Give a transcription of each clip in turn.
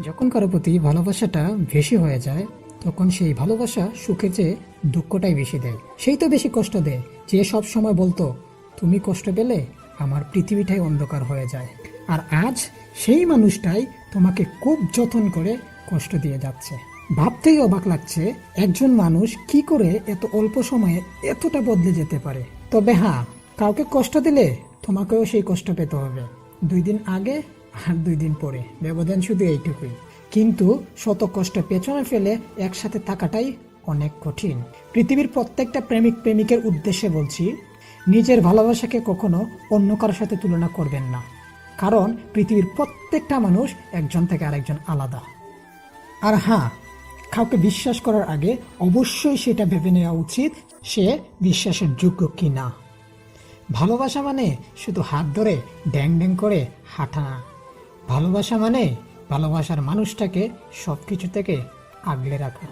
যখন কারো প্রতি ভালোবাসাটা বেশি হয়ে যায় তখন সেই ভালোবাসা সুখের চেয়ে দুঃখটাই বেশি দেয়। সেই তো বেশি কষ্ট দেয় যে সব সময় বলতো তুমি কষ্ট পেলে আমার পৃথিবীটাই অন্ধকার হয়ে যায়। আর আজ সেই মানুষটাই তোমাকে খুব যত্ন করে কষ্ট দিয়ে যাচ্ছে। ভাবতেই অবাক লাগছে একজন মানুষ কি করে এত অল্প সময়ে এতটা বদলে যেতে পারে। তবে হ্যাঁ, কাউকে কষ্ট দিলে তোমাকেও সেই কষ্ট পেতে হবে, 2 দিন আগে আর 2 দিন পরে, ব্যবধান শুধু এইটুকুই। কিন্তু শত কষ্ট পেছনে ফেলে একসাথে থাকাটাই অনেক কঠিন। পৃথিবীর প্রত্যেকটা প্রেমিক প্রেমিকের উদ্দেশ্যে বলছি, নিজের ভালোবাসাকে কখনো অন্য কারোর সাথে তুলনা করবেন না, কারণ পৃথিবীর প্রত্যেকটা মানুষ একজন থেকে আরেকজন আলাদা। আর হ্যাঁ, কাউকে বিশ্বাস করার আগে অবশ্যই সেটা ভেবে নেওয়া উচিত সে বিশ্বাসের যোগ্য কি না। ভালোবাসা মানে শুধু হাত ধরে ড্যাং ড্যাং করে হাঁটা না। ভালোবাসা মানে ভালোবাসার মানুষটাকে সব কিছু থেকে আগলে রাখা।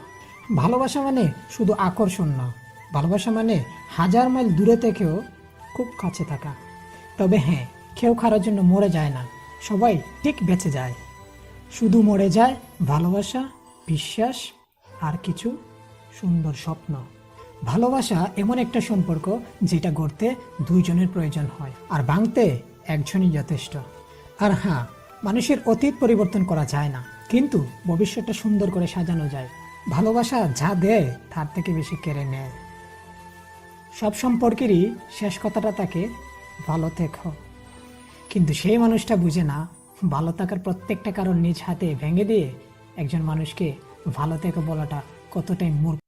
ভালোবাসা মানে শুধু আকর্ষণ না, ভালোবাসা মানে 1000 মাইল দূরে থেকেও খুব কাছে থাকা। তবে হ্যাঁ, কেউ কারোর জন্য মরে যায় না, সবাই ঠিক বেঁচে যায়। শুধু মরে যায় ভালোবাসা, বিশ্বাস আর কিছু সুন্দর স্বপ্ন। ভালোবাসা এমন একটা সম্পর্ক যেটা গড়তে 2জনের প্রয়োজন হয়, আর ভাঙতে একজনই যথেষ্ট। আর হ্যাঁ, মানুষের অতীত পরিবর্তন করা যায় না, কিন্তু ভবিষ্যৎটা সুন্দর করে সাজানো যায়। ভালোবাসা যা দেয় তার থেকে বেশি কেড়ে নেয়। সব সম্পর্কেরই শেষ কথাটা থাকে ভালো থেকো, কিন্তু সেই মানুষটা বুঝে না ভালো থাকার প্রত্যেকটা কারণ নিজ হাতে ভেঙে দিয়ে একজন মানুষকে ভালো থেকো বলাটা কতটাই মূর্খ।